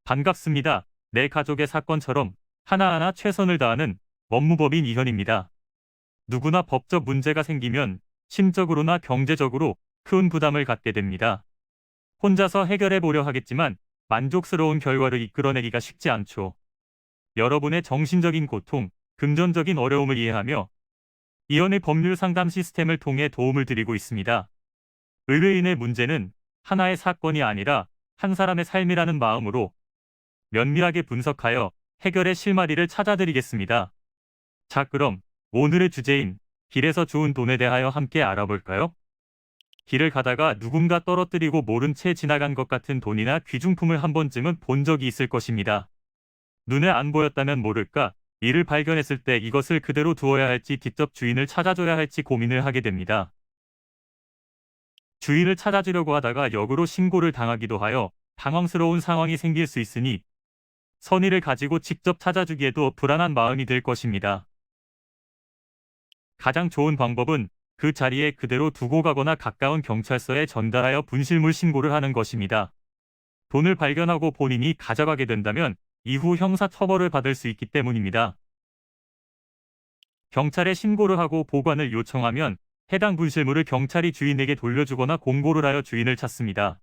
반갑습니다. 내 가족의 사건처럼 하나하나 최선을 다하는 법무법인 이현입니다. 누구나 법적 문제가 생기면 심적으로나 경제적으로 큰 부담을 갖게 됩니다. 혼자서 해결해 보려 하겠지만 만족스러운 결과를 이끌어내기가 쉽지 않죠. 여러분의 정신적인 고통, 금전적인 어려움을 이해하며 이현의 법률 상담 시스템을 통해 도움을 드리고 있습니다. 의뢰인의 문제는 하나의 사건이 아니라 한 사람의 삶이라는 마음으로 면밀하게 분석하여 해결의 실마리를 찾아드리겠습니다. 자, 그럼 오늘의 주제인 길에서 주운 돈에 대하여 함께 알아볼까요? 길을 가다가 누군가 떨어뜨리고 모른 채 지나간 것 같은 돈이나 귀중품을 한 번쯤은 본 적이 있을 것입니다. 눈에 안 보였다면 모를까, 이를 발견했을 때 이것을 그대로 두어야 할지 직접 주인을 찾아줘야 할지 고민을 하게 됩니다. 주인을 찾아주려고 하다가 역으로 신고를 당하기도 하여 당황스러운 상황이 생길 수 있으니 선의를 가지고 직접 찾아주기에도 불안한 마음이 들 것입니다. 가장 좋은 방법은 그 자리에 그대로 두고 가거나 가까운 경찰서에 전달하여 분실물 신고를 하는 것입니다. 돈을 발견하고 본인이 가져가게 된다면 이후 형사 처벌을 받을 수 있기 때문입니다. 경찰에 신고를 하고 보관을 요청하면 해당 분실물을 경찰이 주인에게 돌려주거나 공고를 하여 주인을 찾습니다.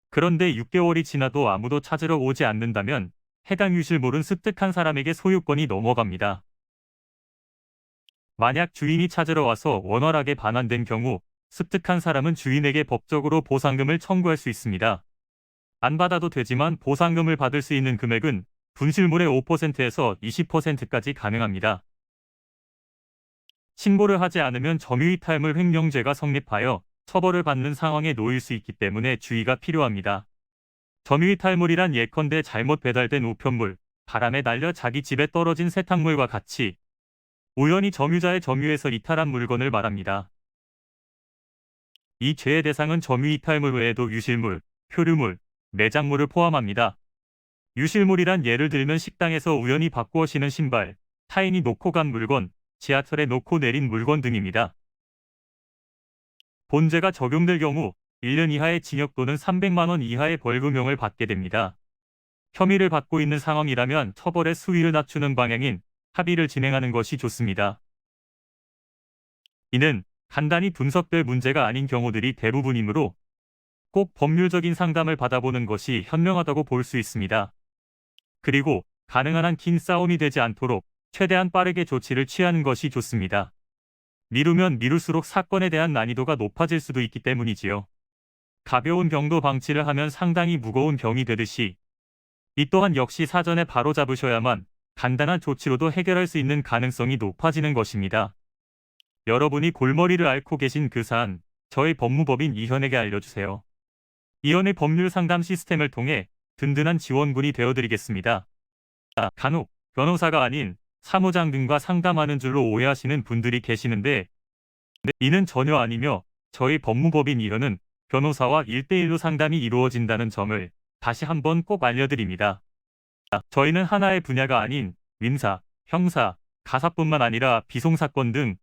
그런데 6개월이 지나도 아무도 찾으러 오지 않는다면 해당 유실물은 습득한 사람에게 소유권이 넘어갑니다. 만약 주인이 찾으러 와서 원활하게 반환된 경우 습득한 사람은 주인에게 법적으로 보상금을 청구할 수 있습니다. 안 받아도 되지만 보상금을 받을 수 있는 금액은 분실물의 5%에서 20%까지 가능합니다. 신고를 하지 않으면 점유이탈물 횡령죄가 성립하여 처벌을 받는 상황에 놓일 수 있기 때문에 주의가 필요합니다. 점유이탈물이란 예컨대 잘못 배달된 우편물, 바람에 날려 자기 집에 떨어진 세탁물과 같이 우연히 점유자의 점유에서 이탈한 물건을 말합니다. 이 죄의 대상은 점유이탈물 외에도 유실물, 표류물, 매장물을 포함합니다. 유실물이란 예를 들면 식당에서 우연히 바꾸어 신은 신발, 타인이 놓고 간 물건, 지하철에 놓고 내린 물건 등입니다. 본죄가 적용될 경우 1년 이하의 징역 또는 300만 원 이하의 벌금형을 받게 됩니다. 혐의를 받고 있는 상황이라면 처벌의 수위를 낮추는 방향인 합의를 진행하는 것이 좋습니다. 이는 간단히 분석될 문제가 아닌 경우들이 대부분이므로 꼭 법률적인 상담을 받아보는 것이 현명하다고 볼 수 있습니다. 그리고 가능한 한 긴 싸움이 되지 않도록 최대한 빠르게 조치를 취하는 것이 좋습니다. 미루면 미룰수록 사건에 대한 난이도가 높아질 수도 있기 때문이지요. 가벼운 병도 방치를 하면 상당히 무거운 병이 되듯이 이 또한 역시 사전에 바로 잡으셔야만 간단한 조치로도 해결할 수 있는 가능성이 높아지는 것입니다. 여러분이 골머리를 앓고 계신 그 사안, 저희 법무법인 이현에게 알려주세요. 이현의 법률 상담 시스템을 통해 든든한 지원군이 되어드리겠습니다. 간혹 변호사가 아닌 사무장 등과 상담하는 줄로 오해하시는 분들이 계시는데 이는 전혀 아니며 저희 법무법인 이현은 변호사와 1대1로 상담이 이루어진다는 점을 다시 한번 꼭 알려드립니다. 저희는 하나의 분야가 아닌 민사, 형사, 가사뿐만 아니라 비송사건 등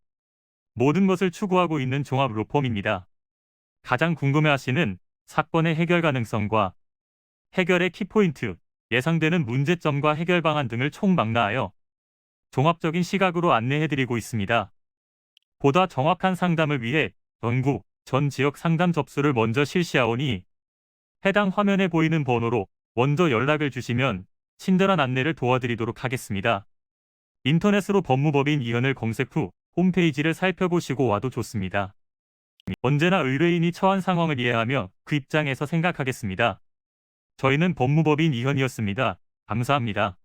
모든 것을 추구하고 있는 종합 로펌입니다. 가장 궁금해하시는 사건의 해결 가능성과 해결의 키포인트, 예상되는 문제점과 해결 방안 등을 총망라하여 종합적인 시각으로 안내해드리고 있습니다. 보다 정확한 상담을 위해 전국, 전 지역 상담 접수를 먼저 실시하오니 해당 화면에 보이는 번호로 먼저 연락을 주시면 친절한 안내를 도와드리도록 하겠습니다. 인터넷으로 법무법인 이현을 검색 후 홈페이지를 살펴보시고 와도 좋습니다. 언제나 의뢰인이 처한 상황을 이해하며 그 입장에서 생각하겠습니다. 저희는 법무법인 이현이었습니다. 감사합니다.